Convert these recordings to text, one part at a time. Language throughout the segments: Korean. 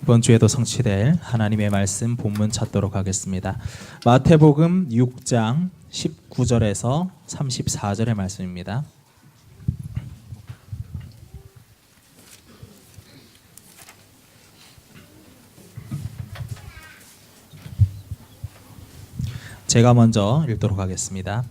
이번 주에도 성취될 하나님의 말씀 본문 찾도록 하겠습니다. 마태복음 6장 19절에서 34절의 말씀입니다. 제가 먼저 읽도록 하겠습니다.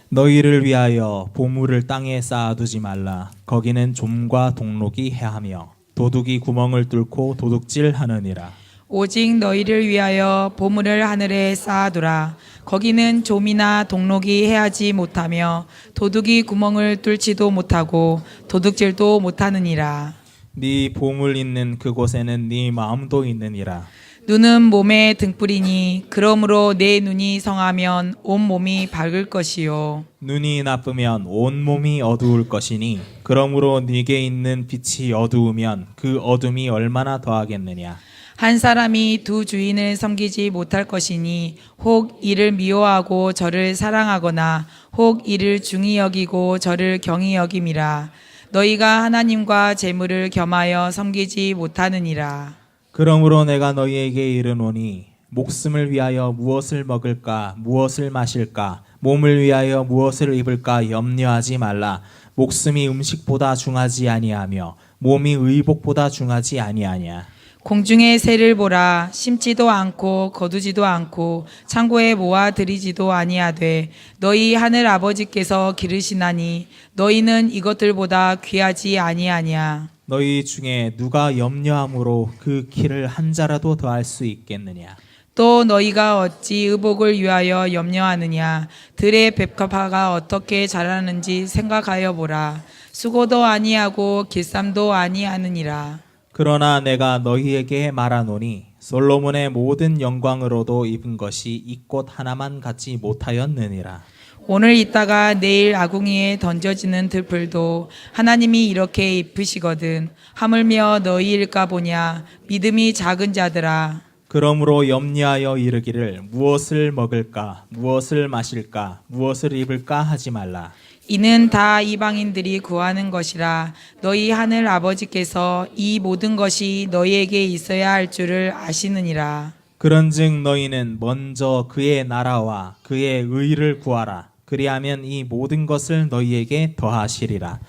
너희를 위하여 보물을 땅에 쌓아두지 말라. 거기는 좀과 동록이 해하며 도둑이 구멍을 뚫고 도둑질하느니라. 오직 너희를 위하여 보물을 하늘에 쌓아두라. 거기는 좀이나 동록이 해하지 못하며 도둑이 구멍을 뚫지도 못하고 도둑질도 못하느니라. 네 보물 있는 그곳에는 네 마음도 있느니라. 눈은 몸의 등불이니 그러므로 내 눈이 성하면 온 몸이 밝을 것이요. 눈이 나쁘면 온 몸이 어두울 것이니 그러므로 네게 있는 빛이 어두우면 그 어둠이 얼마나 더하겠느냐. 한 사람이 두 주인을 섬기지 못할 것이니 혹 이를 미워하고 저를 사랑하거나 혹 이를 중히 여기고 저를 경히 여김이라. 너희가 하나님과 재물을 겸하여 섬기지 못하느니라. 그러므로 내가 너희에게 이르노니 목숨을 위하여 무엇을 먹을까 무엇을 마실까 몸을 위하여 무엇을 입을까 염려하지 말라. 목숨이 음식보다 중하지 아니하며 몸이 의복보다 중하지 아니하냐. 공중의 새를 보라. 심지도 않고 거두지도 않고 창고에 모아 들이지도 아니하되 너희 하늘 아버지께서 기르시나니 너희는 이것들보다 귀하지 아니하냐. 너희 중에 누가 염려함으로 그 키를 한 자라도 더할 수 있겠느냐. 또 너희가 어찌 의복을 위하여 염려하느냐. 들의 백합화가 어떻게 자라는지 생각하여 보라. 수고도 아니하고 길쌈도 아니하느니라. 그러나 내가 너희에게 말하노니 솔로몬의 모든 영광으로도 입은 것이 이 꽃 하나만 갖지 못하였느니라. 오늘 있다가 내일 아궁이에 던져지는 들풀도 하나님이 이렇게 입으시거든. 하물며 너희일까 보냐. 믿음이 작은 자들아. 그러므로 염려하여 이르기를 무엇을 먹을까 무엇을 마실까 무엇을 입을까 하지 말라. 이는 다 이방인들이 구하는 것이라. 너희 하늘 아버지께서 이 모든 것이 너희에게 있어야 할 줄을 아시느니라. 그런즉 너희는 먼저 그의 나라와 그의 의를 구하라. 그리하면 이 모든 것을 너희에게 더하시리라.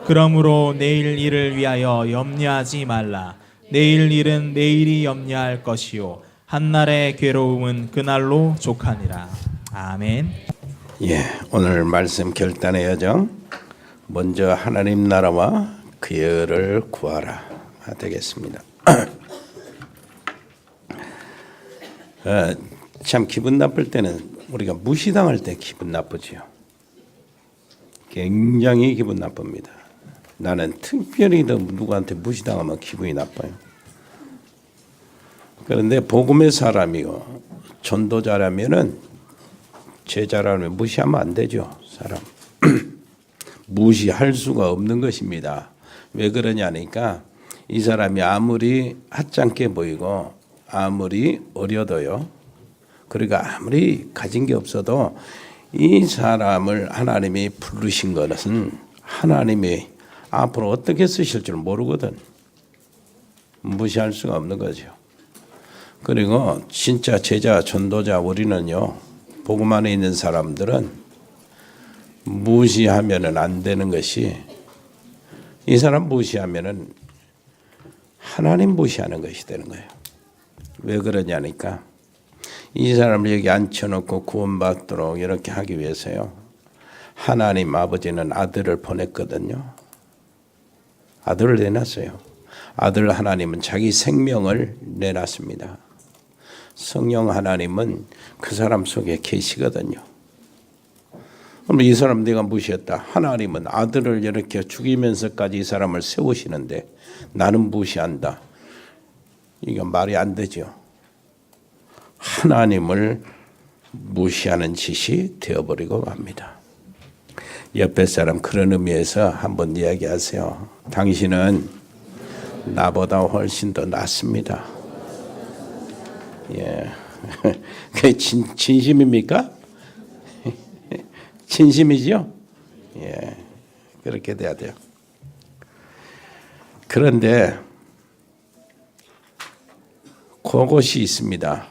그러므로 내일 일을 위하여 염려하지 말라. 내일 일은 내일이 염려할 것이요 한날의 괴로움은 그날로 족하니라. 아멘. 예, 오늘 말씀 결단의 여정 먼저 하나님 나라와 그의 의를 구하라 되겠습니다. 참 기분 나쁠 때는 우리가 무시당할 때 기분 나쁘지요. 굉장히 기분 나쁩니다. 나는 특별히 더 누구한테 무시당하면 기분이 나빠요. 그런데 복음의 사람이요 전도자라면은 제자라면 무시하면 안 되죠. 사람 무시할 수가 없는 것입니다. 왜 그러냐니까 이 사람이 아무리 하찮게 보이고 아무리 어려도요. 그러니까 아무리 가진 게 없어도 이 사람을 하나님이 부르신 것은 하나님이 앞으로 어떻게 쓰실 줄 모르거든. 무시할 수가 없는 거죠. 그리고 진짜 제자 전도자 우리는요. 복음 안에 있는 사람들은 무시하면은 안 되는 것이 이 사람 무시하면은 하나님 무시하는 것이 되는 거예요. 왜 그러냐니까 이 사람을 여기 앉혀놓고 구원받도록 이렇게 하기 위해서요. 하나님 아버지는 아들을 보냈거든요. 아들을 내놨어요. 아들 하나님은 자기 생명을 내놨습니다. 성령 하나님은 그 사람 속에 계시거든요. 그럼 이 사람 내가 무시했다. 하나님은 아들을 이렇게 죽이면서까지 이 사람을 세우시는데 나는 무시한다. 이건 말이 안 되죠. 하나님을 무시하는 짓이 되어버리고 맙니다. 옆에 사람 그런 의미에서 한번 이야기하세요. 당신은 나보다 훨씬 더 낫습니다. 예, 그게 진심입니까? 진심이죠? 예, 그렇게 돼야 돼요. 그런데 그것이 있습니다.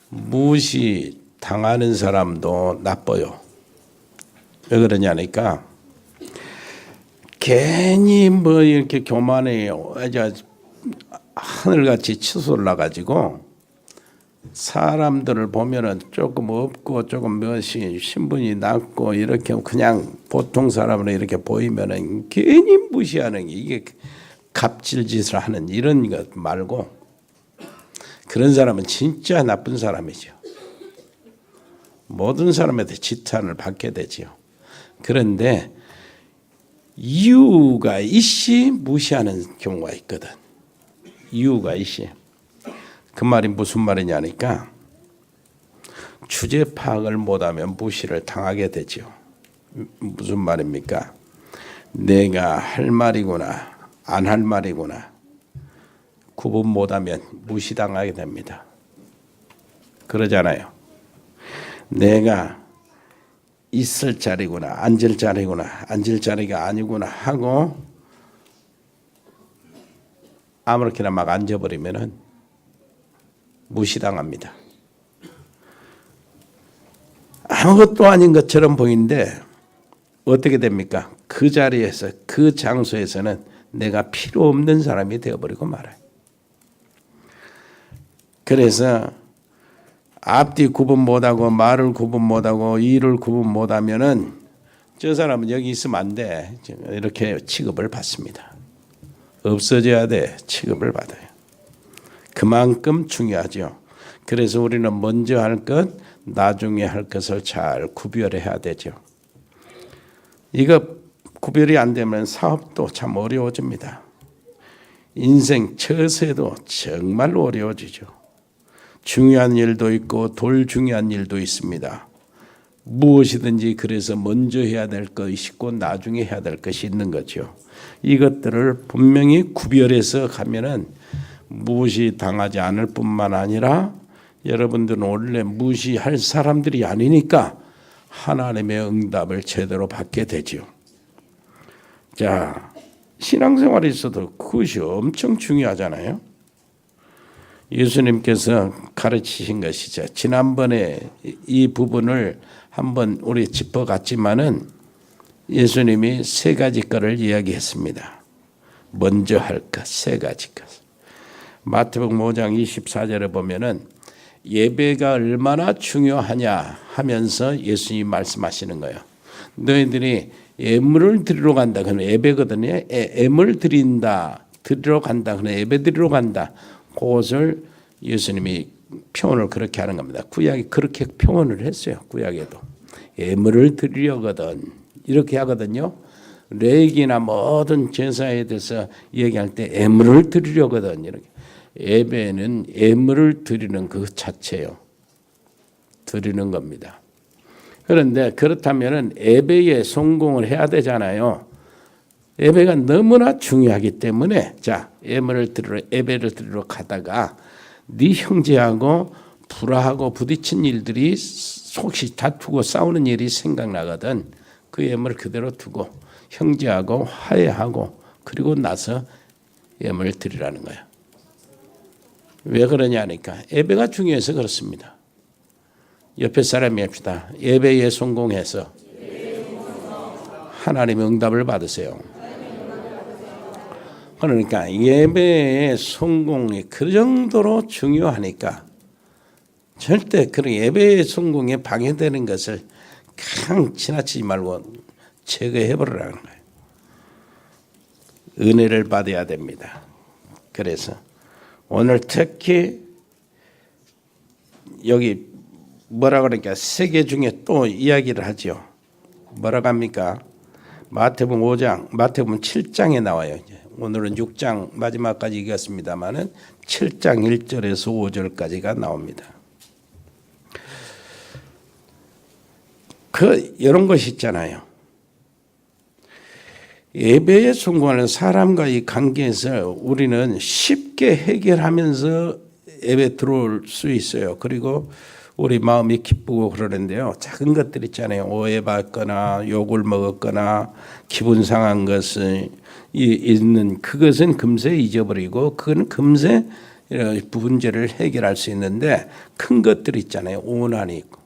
무시 당하는 사람도 나빠요. 왜 그러냐니까 괜히 뭐 이렇게 교만해요. 하늘같이 치솟아 가지고 사람들을 보면은 조금 없고 조금 몇이 신분이 낮고 이렇게 그냥 보통 사람으로 이렇게 보이면은 괜히 무시하는 게 이게 갑질짓을 하는 이런 것 말고 그런 사람은 진짜 나쁜 사람이죠. 모든 사람한테 지탄을 받게 되죠. 그런데 이유가 있이 무시하는 경우가 있거든. 이유가 있이. 그 말이 무슨 말이냐니까 주제 파악을 못하면 무시를 당하게 되죠. 무슨 말입니까? 내가 할 말이구나 안 할 말이구나 구분 못하면 무시당하게 됩니다. 그러잖아요. 내가 있을 자리구나 앉을 자리구나 앉을 자리가 아니구나 하고 아무렇게나 막 앉아버리면은 무시당합니다. 아무것도 아닌 것처럼 보이는데 어떻게 됩니까? 그 자리에서 그 장소에서는 내가 필요 없는 사람이 되어버리고 말아요. 그래서 앞뒤 구분 못하고 말을 구분 못하고 일을 구분 못하면은 저 사람은 여기 있으면 안 돼. 이렇게 취급을 받습니다. 없어져야 돼. 취급을 받아요. 그만큼 중요하죠. 그래서 우리는 먼저 할 것, 나중에 할 것을 잘 구별해야 되죠. 이거 구별이 안 되면 사업도 참 어려워집니다. 인생 처세도 정말 어려워지죠. 중요한 일도 있고 덜 중요한 일도 있습니다. 무엇이든지 그래서 먼저 해야 될 것이 있고 나중에 해야 될 것이 있는 거죠. 이것들을 분명히 구별해서 가면은 무시 당하지 않을 뿐만 아니라 여러분들은 원래 무시할 사람들이 아니니까 하나님의 응답을 제대로 받게 되죠. 자, 신앙생활에 있어도 그것이 엄청 중요하잖아요. 예수님께서 가르치신 것이죠. 지난번에 이 부분을 한번 우리 짚어갔지만은 예수님이 세 가지 것을 이야기했습니다. 먼저 할 것, 세 가지 것. 마태복음 5장 24절에 보면은 예배가 얼마나 중요하냐 하면서 예수님이 말씀하시는 거예요. 너희들이 예물을 드리러 간다. 그는 예배거든요. 예물 드린다. 드리러 간다. 그는 예배 드리러 간다. 그것을 예수님이 표현을 그렇게 하는 겁니다. 구약이 그렇게 표현을 했어요. 구약에도. 예물을 드리려거든. 이렇게 하거든요. 레위기나 모든 제사에 대해서 얘기할 때 예물을 드리려거든. 이렇게. 예배는 예물을 드리는 그 자체예요. 드리는 겁니다. 그런데 그렇다면은 예배에 성공을 해야 되잖아요. 예배가 너무나 중요하기 때문에 자, 예배를 드리러 가다가 네 형제하고 불화하고 부딪힌 일들이 혹시 다투고 싸우는 일이 생각나거든. 그 예물을 그대로 두고 형제하고 화해하고 그리고 나서 예물을 드리라는 거야. 왜 그러냐니까 예배가 중요해서 그렇습니다. 옆에 사람이 합시다. 예배에 성공해서 하나님의 응답을 받으세요. 그러니까 예배의 성공이 그 정도로 중요하니까 절대 그런 예배의 성공에 방해되는 것을 그냥 지나치지 말고 제거해버리라는 거예요. 은혜를 받아야 됩니다. 그래서 오늘 특히 여기 뭐라 그러니까 세 개 중에 또 이야기를 하죠. 뭐라고 합니까? 마태복음 5장, 마태복음 7장에 나와요. 오늘은 6장 마지막까지 읽었습니다마는 7장 1절에서 5절까지가 나옵니다. 이런 것이 있잖아요. 예배에 성공하는 사람과의 관계에서 우리는 쉽게 해결하면서 예배 들어올 수 있어요. 그리고 우리 마음이 기쁘고 그러는데요. 작은 것들 있잖아요. 오해받거나 욕을 먹었거나 기분 상한 것을 있는 그것은 금세 잊어버리고 그건 금세 문제를 해결할 수 있는데 큰 것들 있잖아요. 오난이 있고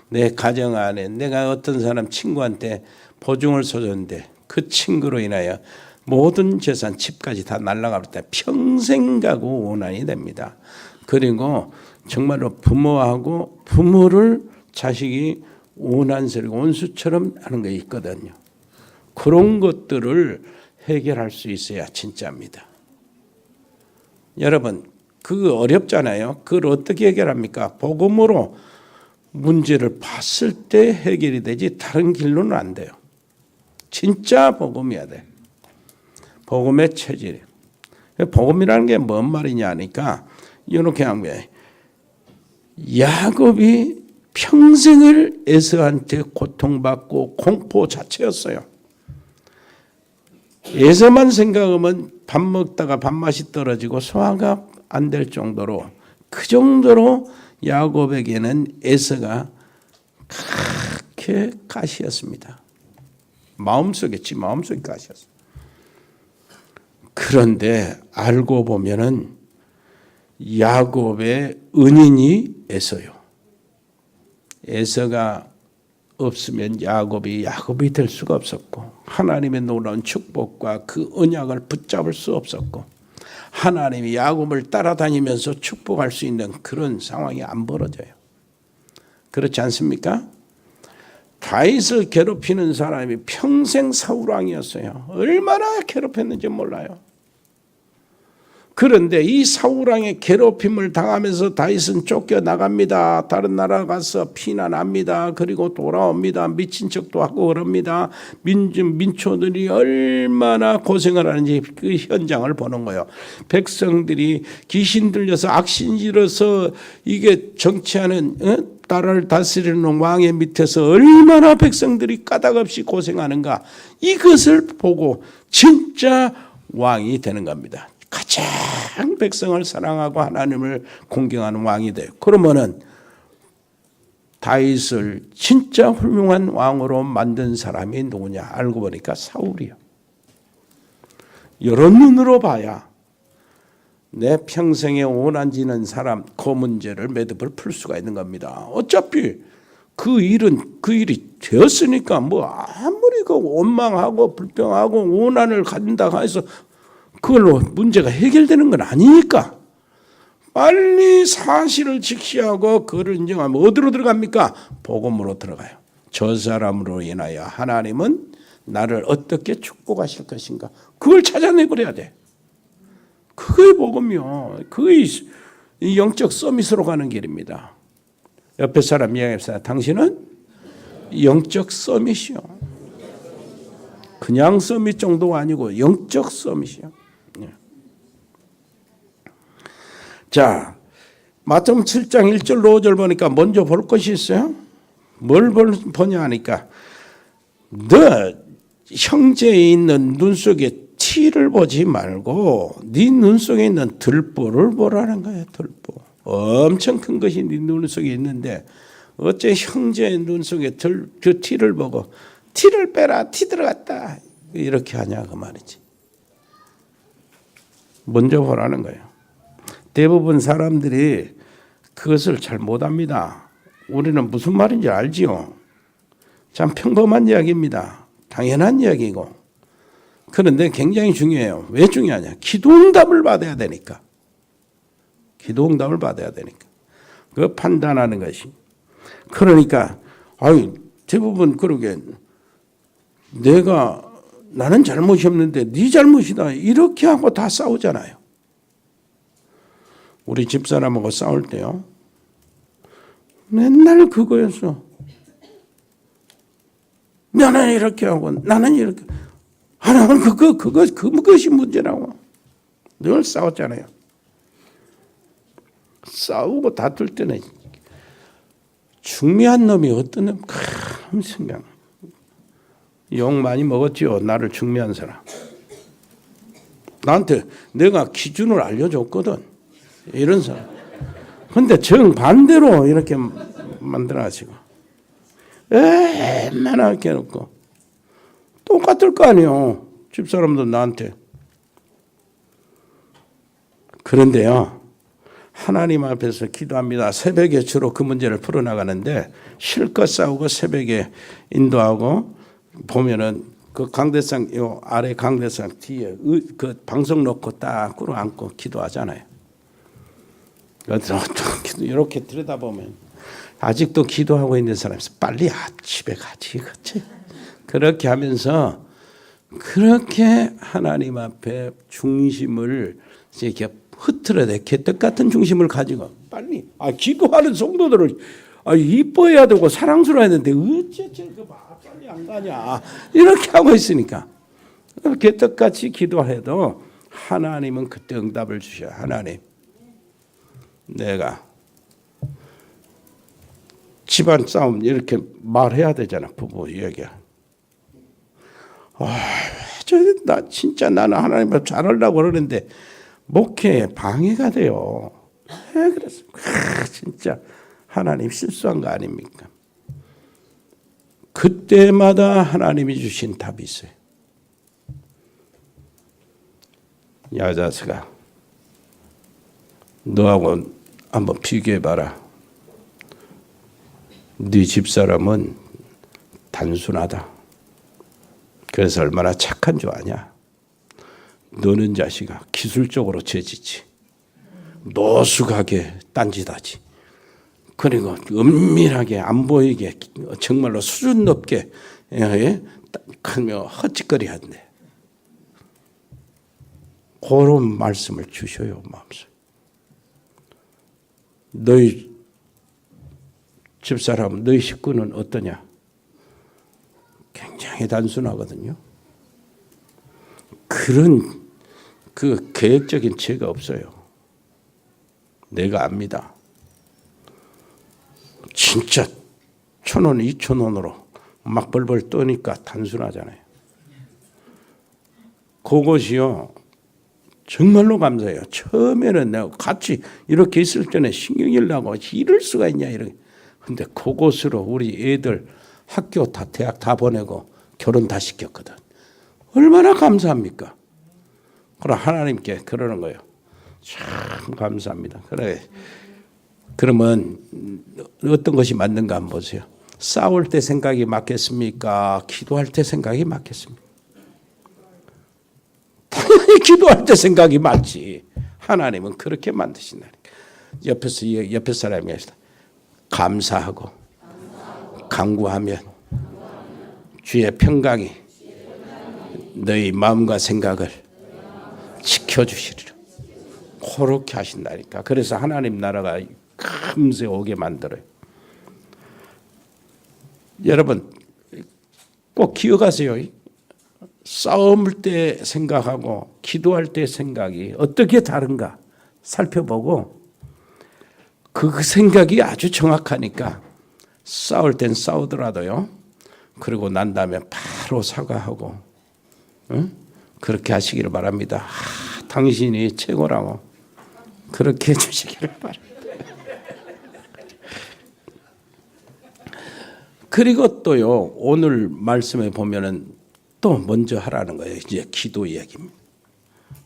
내 가정 안에 내가 어떤 사람 친구한테 보증을 서줬는데 그 친구로 인하여 모든 재산 집까지 다 날아갈 때 평생 가고 오난이 됩니다. 그리고 정말로 부모를 자식이 오난스러고 원수처럼 하는 게 있거든요. 그런 것들을 해결할 수 있어야 진짜입니다. 여러분 그거 어렵잖아요. 그걸 어떻게 해결합니까? 복음으로 문제를 봤을 때 해결이 되지 다른 길로는 안 돼요. 진짜 복음이어야 돼. 복음의 체질. 복음이라는 게 뭔 말이냐 하니까 이렇게 한 거예요. 야곱이 평생을 에서한테 고통받고 공포 자체였어요. 에서만 생각하면 밥 먹다가 밥맛이 떨어지고 소화가 안 될 정도로 그 정도로 야곱에게는 에서가 그렇게 가시였습니다. 마음속에 가시였어요. 그런데 알고 보면은 야곱의 은인이 에서요. 에서가 없으면 야곱이 될 수가 없었고 하나님의 놀라운 축복과 그 언약을 붙잡을 수 없었고 하나님이 야곱을 따라다니면서 축복할 수 있는 그런 상황이 안 벌어져요. 그렇지 않습니까? 다윗을 괴롭히는 사람이 평생 사울 왕이었어요. 얼마나 괴롭혔는지 몰라요. 그런데 이 사울 왕의 괴롭힘을 당하면서 다윗은 쫓겨나갑니다. 다른 나라 가서 피난합니다. 그리고 돌아옵니다. 미친 척도 하고 그럽니다. 민초들이 얼마나 고생을 하는지 그 현장을 보는 거예요. 백성들이 귀신 들려서 악신질러서 이게 정치하는 나라를 다스리는 왕의 밑에서 얼마나 백성들이 까닭없이 고생하는가 이것을 보고 진짜 왕이 되는 겁니다. 가장 백성을 사랑하고 하나님을 공경하는 왕이 돼요. 그러면은 다윗을 진짜 훌륭한 왕으로 만든 사람이 누구냐? 알고 보니까 사울이요. 이런 눈으로 봐야 내 평생에 오난지는 사람 그 문제를 매듭을 풀 수가 있는 겁니다. 어차피 그 일이 되었으니까 뭐 아무리 그 원망하고 불평하고 오난을 갖는다 해서 그걸로 문제가 해결되는 건 아니니까 빨리 사실을 직시하고 그걸 인정하면 어디로 들어갑니까? 복음으로 들어가요. 저 사람으로 인하여 하나님은 나를 어떻게 축복하실 것인가 그걸 찾아내버려야 돼. 그게 복음이요. 그게 영적 서밋으로 가는 길입니다. 옆에 사람 이야기합시다. 당신은 영적 서밋이요. 그냥 서밋 정도가 아니고 영적 서밋이요. 자, 마태복음 7장 1절로 5절 보니까 먼저 볼 것이 있어요. 뭘 보냐 하니까 너 형제에 있는 눈 속에 티를 보지 말고 네 눈 속에 있는 들보를 보라는 거예요. 들보. 엄청 큰 것이 네 눈 속에 있는데 어째 형제의 눈 속에 그 티를 보고 티를 빼라. 티 들어갔다. 이렇게 하냐 그 말이지. 먼저 보라는 거예요. 대부분 사람들이 그것을 잘 못합니다. 우리는 무슨 말인지 알지요. 참 평범한 이야기입니다. 당연한 이야기고. 그런데 굉장히 중요해요. 왜 중요하냐? 기도응답을 받아야 되니까. 기도응답을 받아야 되니까. 그 판단하는 것이. 그러니까 대부분 그러게 나는 잘못이 없는데 네 잘못이다. 이렇게 하고 다 싸우잖아요. 우리 집사람하고 싸울 때요. 맨날 그거였어. 나는 이렇게 하고 나는 이렇게. 하나는 그것이 문제라고. 늘 싸웠잖아요. 싸우고 다툴 때는 중미한 놈이 어떤 놈 참 생각. 욕 많이 먹었지요. 나를 중미한 사람. 나한테 내가 기준을 알려줬거든. 이런 사람. 근데 정반대로 이렇게 만들어가지고 얼마나 괴롭고 똑같을 거 아니에요. 집사람도 나한테. 그런데요, 하나님 앞에서 기도합니다. 새벽에 주로 그 문제를 풀어나가는데 실컷 싸우고 새벽에 인도하고 보면은 그 강대상 요 아래 강대상 뒤에 그 방석 놓고 딱 끌어안고 기도하잖아요. 이렇게 들여다보면 아직도 기도하고 있는 사람이 있어. 빨리 집에 가지, 그렇지? 그렇게 하면서 그렇게 하나님 앞에 중심을 이렇게 흐트러내 개떡 같은 중심을 가지고 빨리 기도하는 성도들을 이뻐해야 되고 사랑스러워야 되는데 어째 그 빨리 안 가냐 이렇게 하고 있으니까 개떡같이 기도해도 하나님은 그때 응답을 주셔. 하나님, 내가 집안 싸움 이렇게 말해야 되잖아. 부부 얘기야. 나 진짜 나는 하나님 앞에 잘하려고 그러는데 목회에 방해가 돼요. 그래서 진짜 하나님 실수한 거 아닙니까? 그때마다 하나님이 주신 답이 있어요. 야 자식아, 너하고 한번 비교해봐라. 네 집사람은 단순하다. 그래서 얼마나 착한 줄 아냐? 너는 자식아 기술적으로 재지지, 노숙하게 딴짓하지, 그리고 은밀하게 안 보이게 정말로 수준 높게 하며 헛짓거리 한대. 그런 말씀을 주셔요. 마음속에. 너희 집사람, 너희 식구는 어떠냐? 굉장히 단순하거든요. 그런 그 계획적인 죄가 없어요. 내가 압니다. 진짜 1,000원, 2,000원으로 막 벌벌 떠니까 단순하잖아요. 그것이요, 정말로 감사해요. 처음에는 내가 같이 이렇게 있을 때는 신경이 나고 이럴 수가 있냐 이런. 근데 그것으로 우리 애들 학교 다 대학 다 보내고 결혼 다 시켰거든. 얼마나 감사합니까? 그럼 하나님께 그러는 거예요. 참 감사합니다. 그래. 그러면 어떤 것이 맞는가 한번 보세요. 싸울 때 생각이 맞겠습니까? 기도할 때 생각이 맞겠습니까? 당연히 기도할 때 생각이 맞지. 하나님은 그렇게 만드신다니까. 옆에 사람이 하시다. 감사하고 간구하면 주의 평강이 너희 마음과 생각을 지켜주시리라. 그렇게 하신다니까. 그래서 하나님 나라가 금세 오게 만들어요. 여러분 꼭 기억하세요. 싸움을 때 생각하고 기도할 때 생각이 어떻게 다른가 살펴보고 그 생각이 아주 정확하니까 싸울 땐 싸우더라도요. 그러고 난 다음에 바로 사과하고 그렇게 하시기를 바랍니다. 당신이 최고라고 그렇게 해주시기를 바랍니다. 그리고 또요, 오늘 말씀에 보면은 또 먼저 하라는 거예요. 이제 기도 이야기입니다.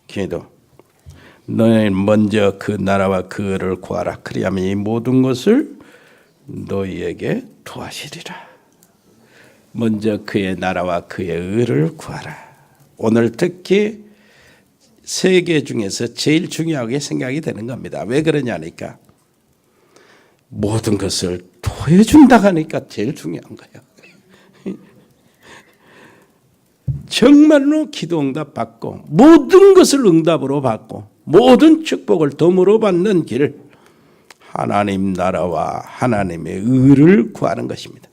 기도. 너희는 먼저 그 나라와 그 의를 구하라. 그리하면 이 모든 것을 너희에게 도하시리라. 먼저 그의 나라와 그의 의를 구하라. 오늘 특히 세 개 중에서 제일 중요하게 생각이 되는 겁니다. 왜 그러냐니까 모든 것을 도해준다 하니까 제일 중요한 거예요. 정말로 기도 응답 받고 모든 것을 응답으로 받고 모든 축복을 덤으로 받는 길, 하나님 나라와 하나님의 의를 구하는 것입니다.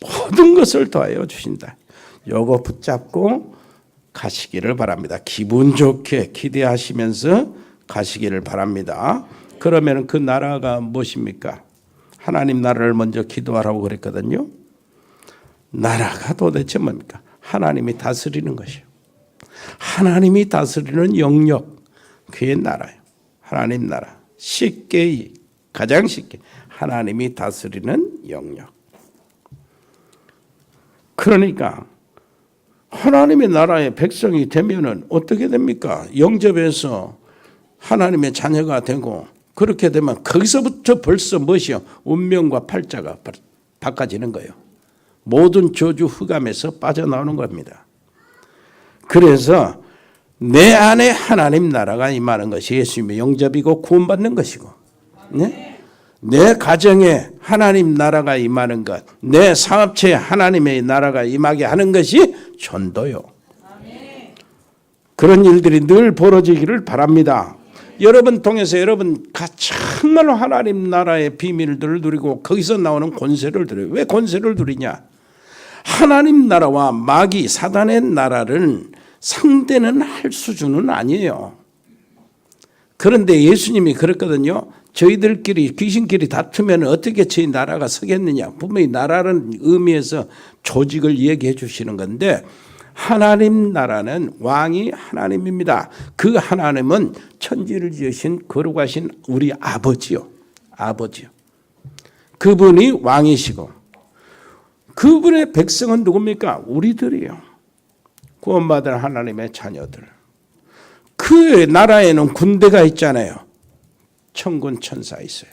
모든 것을 더하여 주신다. 요거 붙잡고 가시기를 바랍니다. 기분 좋게 기대하시면서 가시기를 바랍니다. 그러면 그 나라가 무엇입니까? 하나님 나라를 먼저 기도하라고 그랬거든요. 나라가 도대체 뭡니까? 하나님이 다스리는 것이에요. 하나님이 다스리는 영역, 그의 나라예요. 하나님 나라. 쉽게, 가장 쉽게 하나님이 다스리는 영역. 그러니까 하나님의 나라의 백성이 되면은 어떻게 됩니까? 영접해서 하나님의 자녀가 되고 그렇게 되면 거기서부터 벌써 무엇이요? 운명과 팔자가 바꿔지는 거예요. 모든 저주 흑암에서 빠져나오는 겁니다. 그래서 내 안에 하나님 나라가 임하는 것이 예수님의 영접이고 구원받는 것이고, 네? 내 가정에 하나님 나라가 임하는 것, 내 사업체에 하나님의 나라가 임하게 하는 것이 전도요. 그런 일들이 늘 벌어지기를 바랍니다. 여러분 통해서 여러분가 정말로 하나님 나라의 비밀들을 누리고 거기서 나오는 권세를 누려요. 왜 권세를 누리냐? 하나님 나라와 마귀 사단의 나라를 상대는 할 수준은 아니에요. 그런데 예수님이 그랬거든요. 저희들끼리 귀신끼리 다투면 어떻게 저희 나라가 서겠느냐. 분명히 나라는 의미에서 조직을 얘기해 주시는 건데 하나님 나라는 왕이 하나님입니다. 그 하나님은 천지를 지으신 거룩하신 우리 아버지요. 아버지요. 그분이 왕이시고 그분의 백성은 누굽니까? 우리들이요. 구원받은 하나님의 자녀들. 그 나라에는 군대가 있잖아요. 천군 천사 있어요.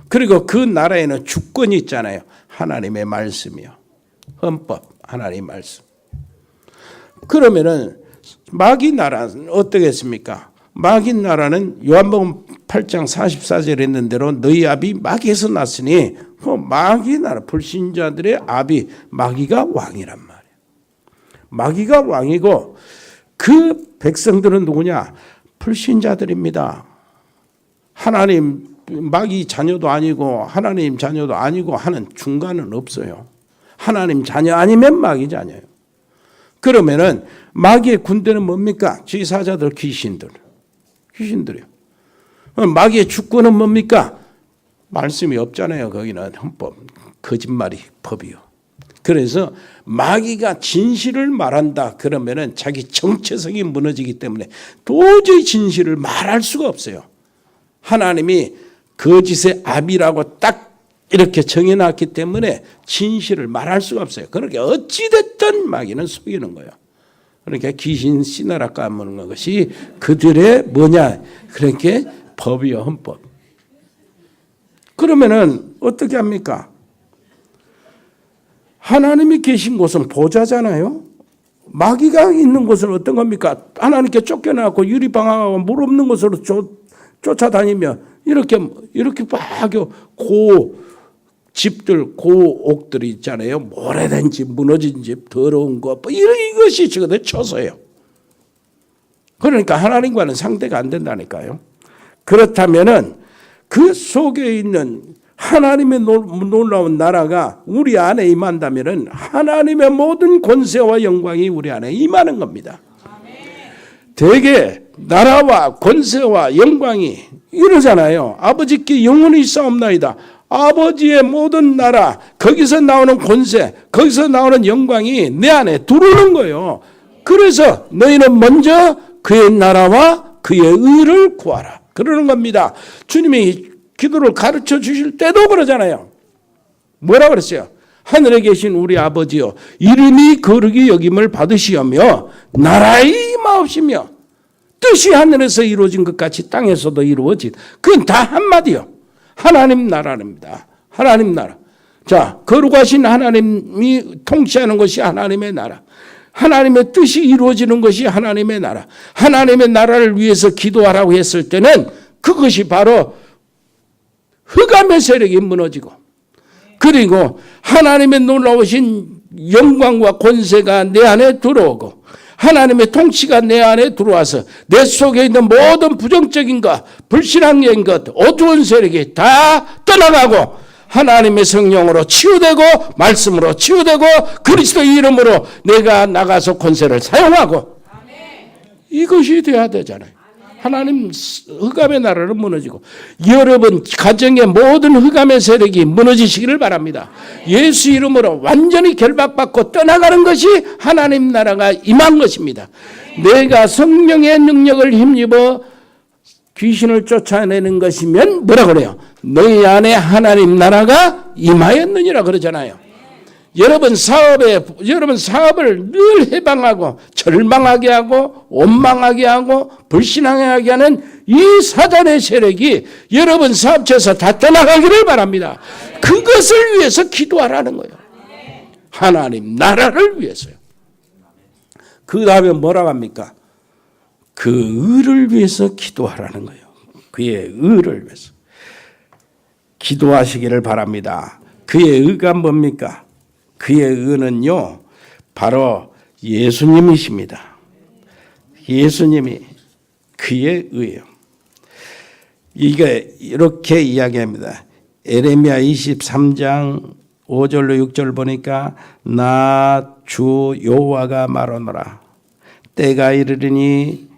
그리고 그 나라에는 주권이 있잖아요. 하나님의 말씀이요. 헌법, 하나님의 말씀. 그러면은 마귀 나라는 어떻겠습니까? 마귀 나라는 요한복음 8장 44절에 있는 대로 너희 아비 마귀에서 났으니 그 마귀 나라 불신자들의 아비 마귀가 왕이란 말이에요. 마귀가 왕이고 그 백성들은 누구냐? 불신자들입니다. 하나님 마귀 자녀도 아니고 하나님 자녀도 아니고 하는 중간은 없어요. 하나님 자녀 아니면 마귀 자녀예요. 그러면은 마귀의 군대는 뭡니까? 지사자들 귀신들이요. 마귀의 주권은 뭡니까? 말씀이 없잖아요. 거기는 헌법, 거짓말이 법이요. 그래서 마귀가 진실을 말한다 그러면은 자기 정체성이 무너지기 때문에 도저히 진실을 말할 수가 없어요. 하나님이 거짓의 아비라고 딱 이렇게 정해놨기 때문에 진실을 말할 수가 없어요. 그러니까 어찌됐든 마귀는 속이는 거예요. 그러니까 귀신 씨나라 까무는 것이 그들의 뭐냐? 그렇게 법이요, 헌법. 그러면은 어떻게 합니까? 하나님이 계신 곳은 보좌잖아요. 마귀가 있는 곳은 어떤 겁니까? 하나님께 쫓겨나고 유리방황하고 물 없는 곳으로 쫓아다니며 이렇게 막 집들, 고옥들이 있잖아요. 오래된 집, 무너진 집, 더러운 것, 이것이 지금 처소예요. 그러니까 하나님과는 상대가 안 된다니까요. 그렇다면은 그 속에 있는 하나님의 놀라운 나라가 우리 안에 임한다면은 하나님의 모든 권세와 영광이 우리 안에 임하는 겁니다. 대개 나라와 권세와 영광이 이러잖아요. 아버지께 영원히 싸움나이다. 아버지의 모든 나라, 거기서 나오는 권세, 거기서 나오는 영광이 내 안에 들어오는 거예요. 그래서 너희는 먼저 그의 나라와 그의 의를 구하라. 그러는 겁니다. 주님이 기도를 가르쳐 주실 때도 그러잖아요. 뭐라 그랬어요? 하늘에 계신 우리 아버지여, 이름이 거룩히 여김을 받으시오며 나라의 임하옵시며 뜻이 하늘에서 이루어진 것 같이 땅에서도 이루어진. 그건 다 한마디요. 하나님 나라입니다. 하나님 나라. 자, 거룩하신 하나님이 통치하는 것이 하나님의 나라. 하나님의 뜻이 이루어지는 것이 하나님의 나라. 하나님의 나라를 위해서 기도하라고 했을 때는 그것이 바로 흑암의 세력이 무너지고, 그리고 하나님의 놀라우신 영광과 권세가 내 안에 들어오고, 하나님의 통치가 내 안에 들어와서 내 속에 있는 모든 부정적인 것, 불신앙적인 것, 어두운 세력이 다 떠나가고 하나님의 성령으로 치유되고 말씀으로 치유되고 그리스도의 이름으로 내가 나가서 권세를 사용하고, 이것이 돼야 되잖아요. 하나님 흑암의 나라는 무너지고 여러분 가정의 모든 흑암의 세력이 무너지시기를 바랍니다. 예수 이름으로 완전히 결박받고 떠나가는 것이 하나님 나라가 임한 것입니다. 내가 성령의 능력을 힘입어 귀신을 쫓아내는 것이면 뭐라 그래요? 너희 안에 하나님 나라가 임하였느니라 그러잖아요. 여러분 사업을 늘 해방하고 절망하게 하고 원망하게 하고 불신앙하게 하는 이 사단의 세력이 여러분 사업체에서 다 떠나가기를 바랍니다. 그것을 위해서 기도하라는 거예요. 하나님 나라를 위해서요. 그 다음에 뭐라고 합니까? 그 의를 위해서 기도하라는 거예요. 그의 의를 위해서 기도하시기를 바랍니다. 그의 의가 뭡니까? 그의 의는요 바로 예수님이십니다. 예수님이 그의 의예요. 이게 이렇게 이야기합니다. 에레미야 23장 5절로 6절 보니까 나 주 여호와가 말하노라. 때가 이르리니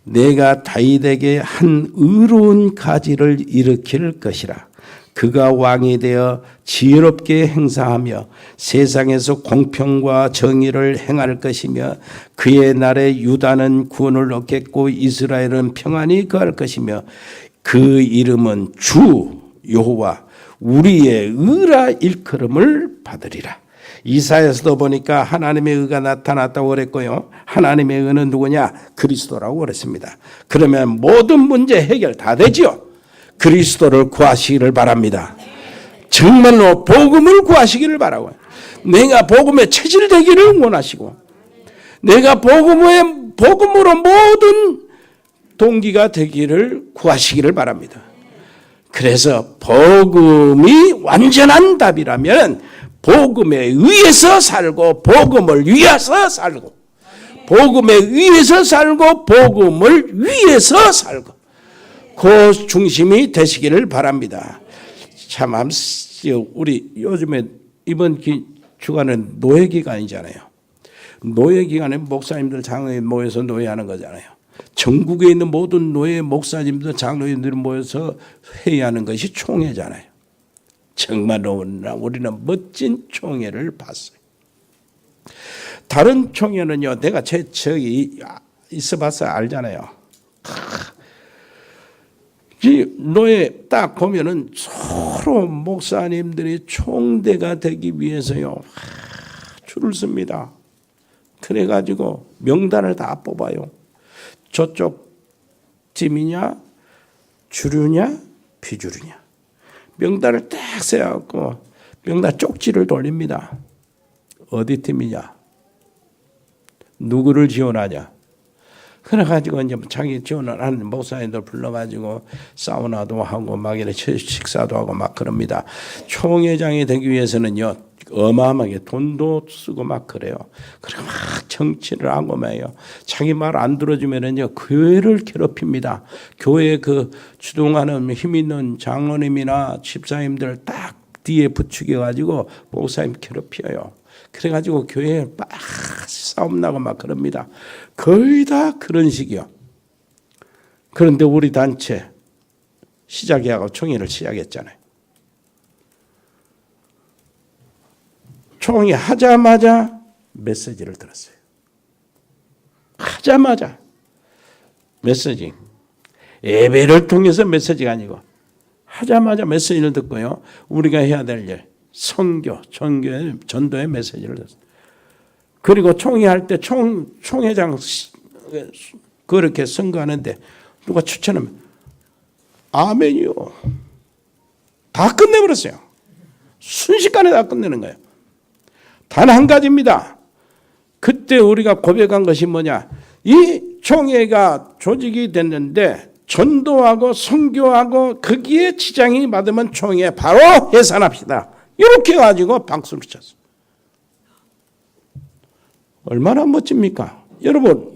내가 다윗에게 한 의로운 가지를 일으킬 것이라. 그가 왕이 되어 지혜롭게 행사하며 세상에서 공평과 정의를 행할 것이며 그의 날에 유다는 구원을 얻겠고 이스라엘은 평안히 거할 것이며 그 이름은 주 여호와 우리의 의라 일컬음을 받으리라. 이사야서도 보니까 하나님의 의가 나타났다고 그랬고요. 하나님의 의는 누구냐? 그리스도라고 그랬습니다. 그러면 모든 문제 해결 다 되죠. 그리스도를 구하시기를 바랍니다. 정말로 복음을 구하시기를 바라고요. 내가 복음에 체질되기를 원하시고 내가 복음으로 모든 동기가 되기를 구하시기를 바랍니다. 그래서 복음이 완전한 답이라면 복음에 의해서 살고 복음을 위해서 살고 복음에 의해서 살고 복음을 위해서 살고 그 중심이 되시기를 바랍니다. 참 우리 요즘에 이번 주간은 노예 기간이잖아요. 노예 기간에 목사님들 장로님 모여서 노예하는 거잖아요. 전국에 있는 모든 노예 목사님들 장로님들 모여서 회의하는 것이 총회잖아요. 정말로 우리는 멋진 총회를 봤어요. 다른 총회는요, 내가 저기 있어봐서 알잖아요. 이 노예 딱 보면은 서로 목사님들이 총대가 되기 위해서요, 줄을 씁니다. 그래가지고 명단을 다 뽑아요. 저쪽 팀이냐, 주류냐, 비주류냐. 명단을 딱 세워갖고 명단 쪽지를 돌립니다. 어디 팀이냐? 누구를 지원하냐? 그래가지고 이제 자기 지원을 하는 목사님들 불러가지고 사우나도 하고 막 이렇게 식사도 하고 막 그럽니다. 총회장이 되기 위해서는요 어마어마하게 돈도 쓰고 막 그래요. 그리고 막 정치를 하고 말이에요. 자기 말 안 들어주면은요 교회를 괴롭힙니다. 교회 그 주동하는 힘 있는 장로님이나 집사님들 딱 뒤에 부추겨 가지고 목사님 괴롭혀요. 그래가지고 교회에 막 싸움 나고 막 그럽니다. 거의 다 그런 식이요. 그런데 우리 단체 시작하고 총회를 시작했잖아요. 총회 하자마자 메시지를 들었어요. 하자마자 메시지. 예배를 통해서 메시지가 아니고 하자마자 메시지를 듣고요. 우리가 해야 될 일, 선교, 전도의 메시지를 듣습니다. 그리고 총회할 때 총회장 그렇게 선거하는데 누가 추천하면 아멘이요. 다 끝내버렸어요. 순식간에 다 끝내는 거예요. 단 한 가지입니다. 그때 우리가 고백한 것이 뭐냐. 이 총회가 조직이 됐는데 전도하고 선교하고 거기에 지장이 받으면 총회 바로 해산합시다. 이렇게 해가지고 박수를 쳤어요. 얼마나 멋집니까? 여러분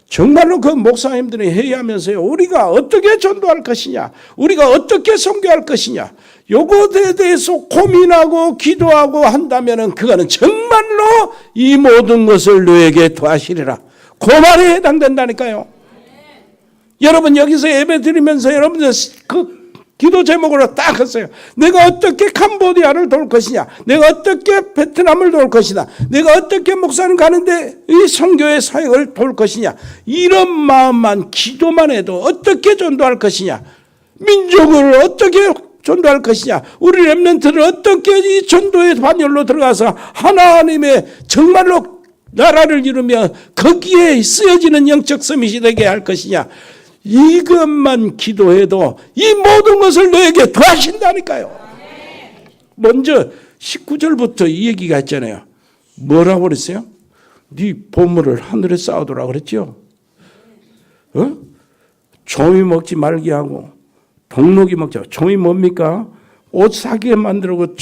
정말로 그 목사님들이 회의하면서요. 우리가 어떻게 전도할 것이냐. 우리가 어떻게 선교할 것이냐. 요것에 대해서 고민하고 기도하고 한다면 그거는 정말로 이 모든 것을 너에게 도하시리라. 그 말에 해당된다니까요. 여러분 여기서 예배 드리면서 여러분들 그 기도 제목으로 딱 했어요. 내가 어떻게 캄보디아를 도울 것이냐. 내가 어떻게 베트남을 도울 것이냐. 내가 어떻게 목사님 가는데 이 선교의 사역을 도울 것이냐. 이런 마음만 기도만 해도 어떻게 전도할 것이냐. 민족을 어떻게 전도할 것이냐? 우리 렘넌트를 어떻게 이 전도의 반열로 들어가서 하나님의 정말로 나라를 이루며 거기에 쓰여지는 영적 서밋이 되게 할 것이냐? 이것만 기도해도 이 모든 것을 너에게 더하신다니까요. 먼저 19절부터 이 얘기가 있잖아요. 뭐라고 그랬어요? 네 보물을 하늘에 쌓아두라 그랬죠. 조미 먹지 말게 하고 동록이 먹자. 조미 뭡니까? 옷 사게 만들고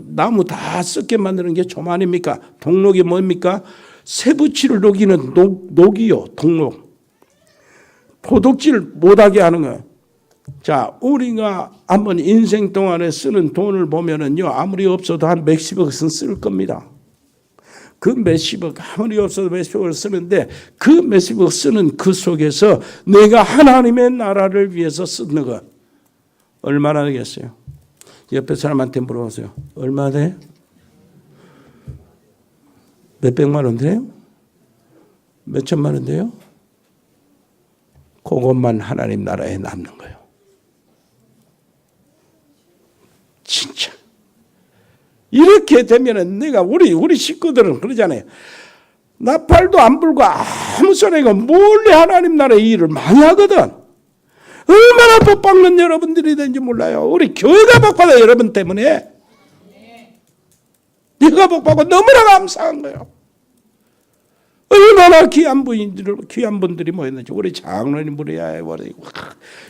나무 다 썩게 만드는 게 좀 아닙니까? 동록이 뭡니까? 세부치를 녹이는 녹이요. 동록. 도둑질 못하게 하는 거예요. 자, 우리가 한번 인생 동안에 쓰는 돈을 보면은요, 아무리 없어도 한 몇십억은 쓸 겁니다. 그 몇십억, 아무리 없어도 몇십억을 쓰는데 그 몇십억 쓰는 그 속에서 내가 하나님의 나라를 위해서 쓰는 거 얼마나 되겠어요? 옆에 사람한테 물어보세요. 얼마 돼? 몇백만 원 돼요? 몇천만 원 돼요? 그것만 하나님 나라에 남는 거예요. 진짜. 이렇게 되면은 내가 우리 식구들은 그러잖아요. 나팔도 안 불고 아무 소리가 몰래 하나님 나라의 일을 많이 하거든. 얼마나 복 받는 여러분들이 되는지 몰라요. 우리 교회가 복 받아요. 여러분 때문에. 네가 복 받고 너무나 감사한 거예요. 얼마나 귀한 분들이 모였는지. 우리 장로님 무리야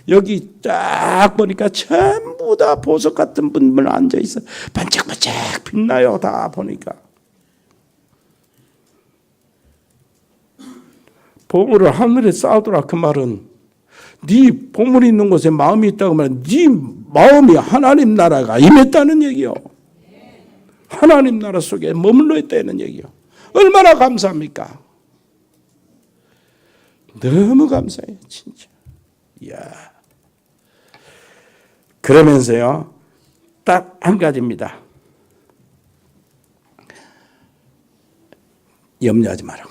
여기 쫙 보니까 전부 다 보석 같은 분들 앉아 있어. 반짝반짝 빛나요. 다 보니까. 보물을 하늘에 쌓아두라 그 말은 네 보물이 있는 곳에 마음이 있다고 말은 네 마음이 하나님 나라가 임했다는 얘기요. 하나님 나라 속에 머물러 있다는 얘기요. 얼마나 감사합니까? 너무 감사해요, 진짜. 이야. 그러면서요, 딱 한 가지입니다. 염려하지 마라.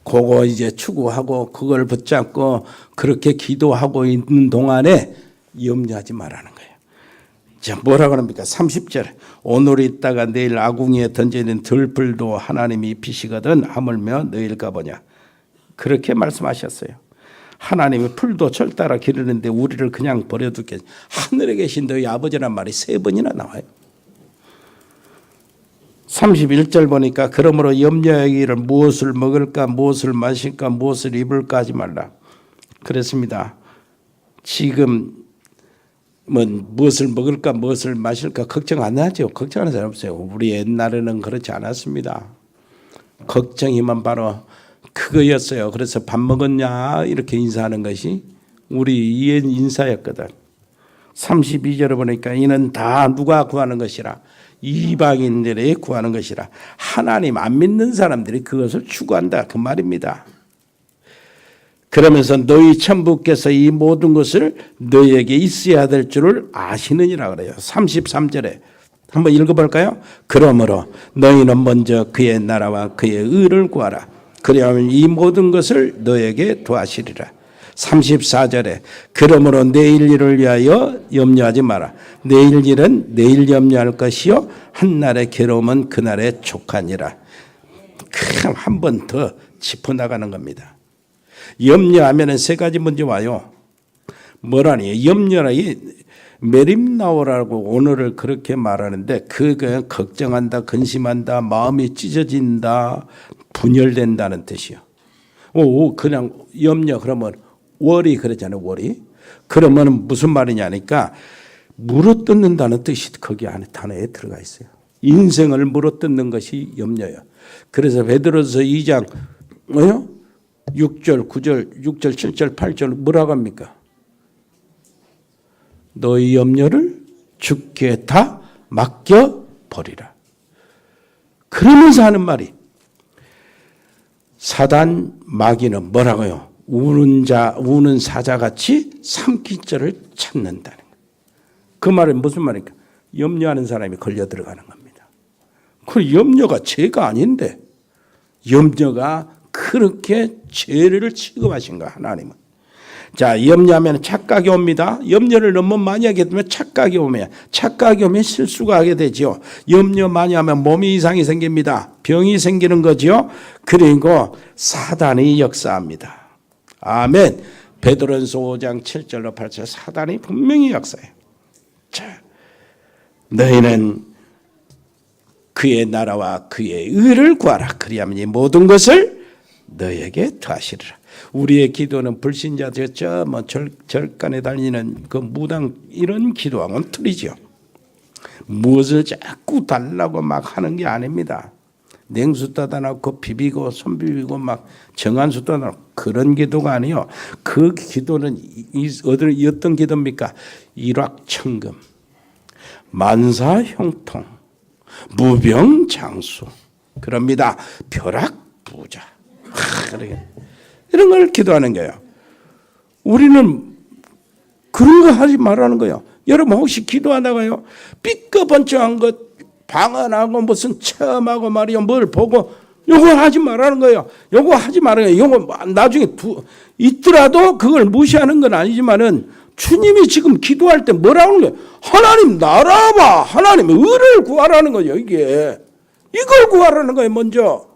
그거 이제 추구하고 그걸 붙잡고 그렇게 기도하고 있는 동안에 염려하지 말라는 거예요. 자, 뭐라고 합니까? 30절. 오늘 있다가 내일 아궁이에 던지는 들풀도 하나님이 입히시거든 하물며 너희일까 보냐. 그렇게 말씀하셨어요. 하나님이 풀도 철 따라 기르는데 우리를 그냥 버려두겠. 하늘에 계신 너희 아버지란 말이 3번이나 나와요. 31절 보니까 그러므로 염려하기를 무엇을 먹을까 무엇을 마실까 무엇을 입을까 하지 말라. 그랬습니다. 지금 무엇을 먹을까 무엇을 마실까 걱정 안 하죠. 걱정하는 사람 없어요. 우리 옛날에는 그렇지 않았습니다. 걱정이면 바로 그거였어요. 그래서 밥 먹었냐 이렇게 인사하는 것이 우리 인사였거든. 32절에 보니까 이는 다 누가 구하는 것이라 이방인들이 구하는 것이라 하나님 안 믿는 사람들이 그것을 추구한다 그 말입니다. 그러면서 너희 천부께서 이 모든 것을 너희에게 있어야 될 줄을 아시느니라 그래요. 33절에 한번 읽어볼까요? 그러므로 너희는 먼저 그의 나라와 그의 의를 구하라. 그리하면 이 모든 것을 너에게 더하시리라. 34절에 그러므로 내일 일을 위하여 염려하지 마라. 내일 일은 내일 염려할 것이요 한날의 괴로움은 그날의 족하니라. 한 번 더 짚어나가는 겁니다. 염려하면 3가지 문제 와요. 뭐라니? 염려라기 메림나오라고 오늘을 그렇게 말하는데 그게 걱정한다, 근심한다, 마음이 찢어진다, 분열된다는 뜻이요. 그냥 염려 그러면 월이 그러잖아요. 월이. 그러면 무슨 말이냐니까 물어뜯는다는 뜻이 거기 안에 단어에 들어가 있어요. 인생을 물어뜯는 것이 염려예요. 그래서 베드로서 2장 뭐요? 6절, 9절, 6절, 7절, 8절 뭐라고 합니까? 너희 염려를 주께 다 맡겨버리라. 그러면서 하는 말이 사단 마귀는 뭐라고요? 우는 사자같이 삼키줄을 찾는다는 거예요. 그 말은 무슨 말입니까? 염려하는 사람이 걸려 들어가는 겁니다. 그 염려가 죄가 아닌데 염려가 그렇게 죄를 취급하신 거야 하나님은. 자, 염려하면 착각이 옵니다. 염려를 너무 많이 하게 되면 착각이 오면 실수가 하게 되죠. 염려 많이 하면 몸이 이상이 생깁니다. 병이 생기는 거죠. 그리고 사단이 역사합니다. 아멘. 베드로전서 5장 7절로 8절 사단이 분명히 역사해요. 자, 너희는 그의 나라와 그의 의를 구하라. 그리하면 이 모든 것을 너에게 더하시리라. 우리의 기도는 불신자들 절간에 달리는 그 무당 이런 기도하고는 틀리죠. 무엇을 자꾸 달라고 막 하는 게 아닙니다. 냉수 떠다 놓고 비비고 손 비비고 막 정한수 떠다 놓고 그런 기도가 아니요. 그 기도는 어떤 기도입니까? 일확천금, 만사형통, 무병장수 그럽니다. 벼락부자 이런 걸 기도하는 거예요. 우리는 그런 거 하지 말라는 거예요. 여러분 혹시 기도하다가요 삐까번쩍한 것 방언하고 무슨 체험하고 말이요 뭘 보고 요거 하지 말라는 거예요. 요거 하지 말라는 거예요. 요거 나중에 있더라도 그걸 무시하는 건 아니지만은 주님이 지금 기도할 때 뭐라고 하는 거예요? 하나님 나라와 하나님의 의를 구하라는 거예요. 이걸 구하라는 거예요. 먼저.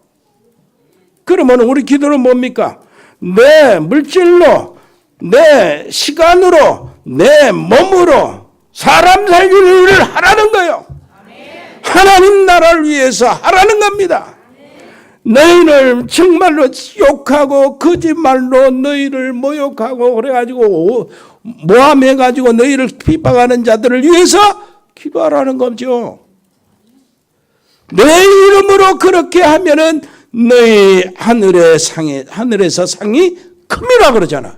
그러면 우리 기도는 뭡니까? 내 물질로, 내 시간으로, 내 몸으로 사람 살리는 일을 하라는 거예요. 하나님 나라를 위해서 하라는 겁니다. 너희를 정말로 욕하고 거짓말로 너희를 모욕하고 그래가지고 모함해가지고 너희를 핍박하는 자들을 위해서 기도하라는 거죠. 내 이름으로 그렇게 하면은 너희 하늘에서 상이 큽니다 그러잖아.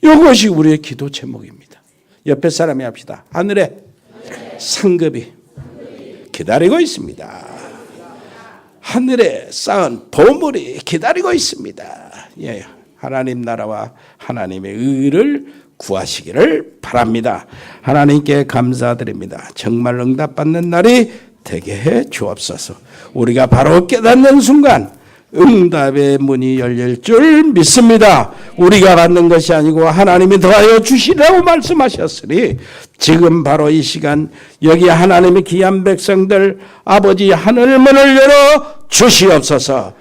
이것이 우리의 기도 제목입니다. 옆에 사람이 합시다. 하늘에 상급이 기다리고 있습니다. 하늘에 쌓은 보물이 기다리고 있습니다. 예, 하나님 나라와 하나님의 의를 구하시기를 바랍니다. 하나님께 감사드립니다. 정말 응답받는 날이 되게 해 주옵소서. 우리가 바로 깨닫는 순간 응답의 문이 열릴 줄 믿습니다. 우리가 받는 것이 아니고 하나님이 더하여 주시라고 말씀하셨으니 지금 바로 이 시간 여기 하나님의 귀한 백성들 아버지 하늘 문을 열어 주시옵소서.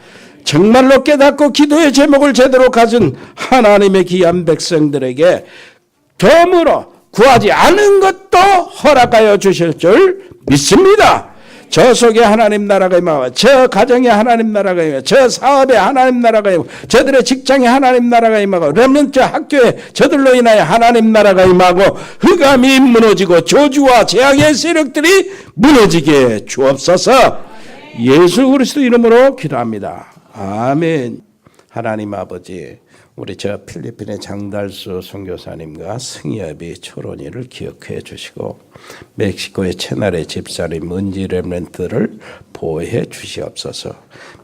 정말로 깨닫고 기도의 제목을 제대로 가진 하나님의 귀한 백성들에게 덤으로 구하지 않은 것도 허락하여 주실 줄 믿습니다. 저 속에 하나님 나라가 임하고 저 가정에 하나님 나라가 임하고 저 사업에 하나님 나라가 임하고 저들의 직장에 하나님 나라가 임하고 렘넌트 학교에 저들로 인하여 하나님 나라가 임하고 흑암이 무너지고 저주와 재앙의 세력들이 무너지게 주옵소서. 예수 그리스도 이름으로 기도합니다. 아멘. 하나님 아버지, 우리 저 필리핀의 장달수 선교사님과 승엽이 초론이를 기억해 주시고 멕시코의 채날의 집사님 은지 렘넌트를 보호해 주시옵소서.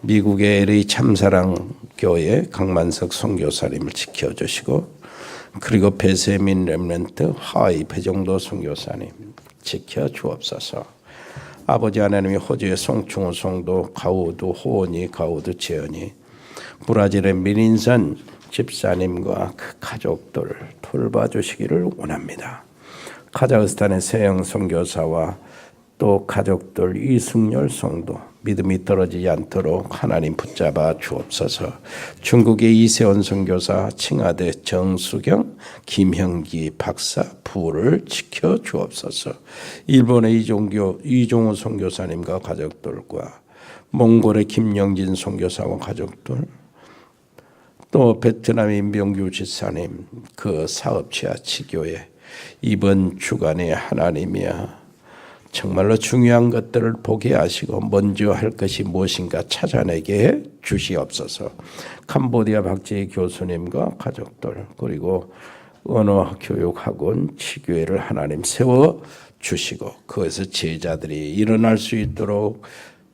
미국의 LA 참사랑교회 강만석 선교사님을 지켜주시고 그리고 배세민 렘넌트 하와이 배정도 선교사님 지켜주옵소서. 아버지 하나님이 호주의 송충호 성도 가우드 호원이 가우드 재현이 브라질의 민인선 집사님과 그 가족들 돌봐주시기를 원합니다. 카자흐스탄의 세영 선교사와 또 가족들 이승열 성도 믿음이 떨어지지 않도록 하나님 붙잡아 주옵소서. 중국의 이세원 선교사, 칭하대 정수경, 김형기 박사 부를 지켜 주옵소서. 일본의 이종호 선교사님과 가족들과 몽골의 김영진 선교사와 가족들, 또 베트남 임병규 지사님 그 사업체와 지교회 이번 주간에 하나님이야 정말로 중요한 것들을 보게 하시고 먼저 할 것이 무엇인가 찾아내게 해 주시옵소서. 캄보디아 박재희 교수님과 가족들 그리고 언어 교육학원 지교회를 하나님 세워 주시고 그것에서 제자들이 일어날 수 있도록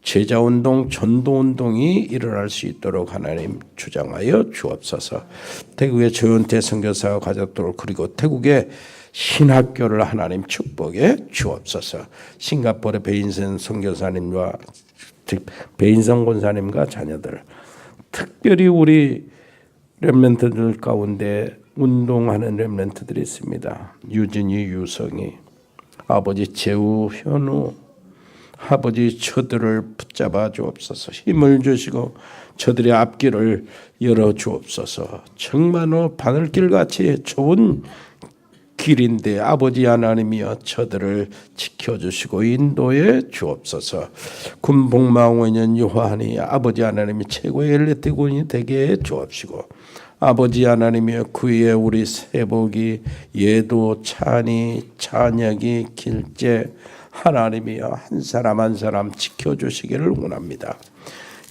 제자운동, 전도운동이 일어날 수 있도록 하나님 주장하여 주옵소서. 태국의 조윤태 선교사와 가족들 그리고 태국의 신학교를 하나님 축복해 주옵소서. 싱가포르의 베인선 선교사님과 베인선 권사님과 자녀들 특별히 우리 렘넌트들 가운데 운동하는 렘넌트들이 있습니다. 유진이, 유성이, 아버지 재우, 현우, 아버지 저들을 붙잡아 주옵소서. 힘을 주시고 저들의 앞길을 열어 주옵소서. 정말로 바늘길같이 좋은 길인데 아버지 하나님이여 저들을 지켜주시고 인도해 주옵소서. 군복망원년 요한이 아버지 하나님이 최고의 엘리트군이 되게 해 주옵시고 아버지 하나님이여 그의 우리 세복이 예도, 찬이, 찬혁이, 길재 하나님이여 한 사람 한 사람 지켜주시기를 원합니다.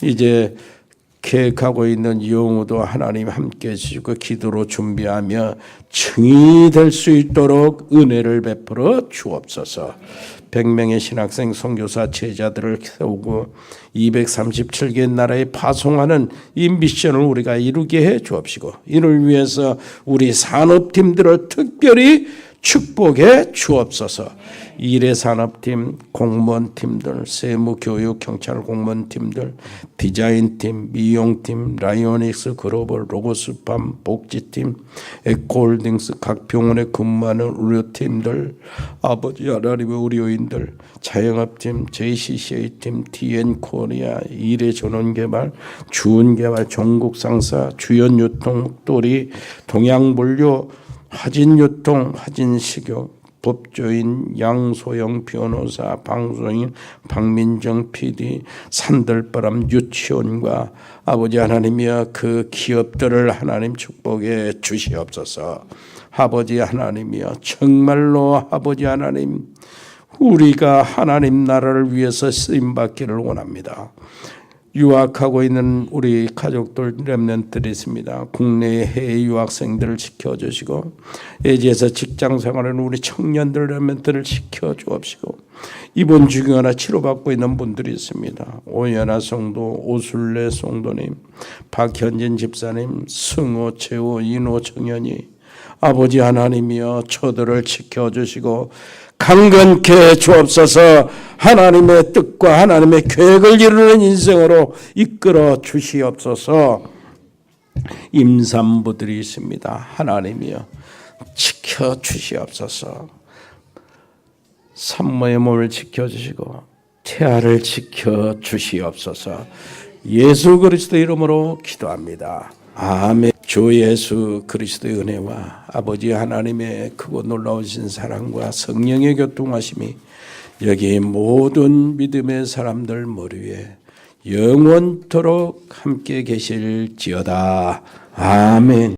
이제 계획하고 있는 영우도 하나님 함께 해주시고 기도로 준비하며 증인이 될 수 있도록 은혜를 베풀어 주옵소서. 100명의 신학생 선교사 제자들을 세우고 237개 나라에 파송하는 이 미션을 우리가 이루게 해 주옵시고 이를 위해서 우리 산업팀들을 특별히 축복해 주옵소서. 일해산업팀, 공무원팀들, 세무교육, 경찰 공무원팀들, 디자인팀, 미용팀, 라이오닉스 글로벌, 로고스팜, 복지팀, 에코홀딩스, 각 병원에 근무하는 의료팀들, 아버지 하나님의 의료인들, 자영업팀, JCCA팀, TN코리아, 일해전원개발, 주은개발, 전국상사, 주연유통, 또리, 동양물류, 화진유통, 화진식욕, 법조인, 양소영 변호사, 방송인, 박민정 PD, 산들바람 유치원과 아버지 하나님이여 그 기업들을 하나님 축복해 주시옵소서. 아버지 하나님이여 정말로 아버지 하나님 우리가 하나님 나라를 위해서 쓰임받기를 원합니다. 유학하고 있는 우리 가족들 렘넌트들이 있습니다. 국내 해외 유학생들을 지켜주시고 예지에서 직장생활하는 우리 청년들 렘넌트를 지켜주옵시고 이번 주기나 치료받고 있는 분들이 있습니다. 오연아 성도, 오술래 성도님, 박현진 집사님, 승호, 최호, 인호 청년이 아버지 하나님이여 저들을 지켜주시고 강건케 주옵소서. 하나님의 뜻과 하나님의 계획을 이루는 인생으로 이끌어 주시옵소서. 임산부들이 있습니다. 하나님이여 지켜 주시옵소서. 산모의 몸을 지켜 주시고 태아를 지켜 주시옵소서. 예수 그리스도 이름으로 기도합니다. 아멘. 주 예수 그리스도의 은혜와 아버지 하나님의 크고 놀라우신 사랑과 성령의 교통하심이 여기 모든 믿음의 사람들 머리 위에 영원토록 함께 계실지어다. 아멘.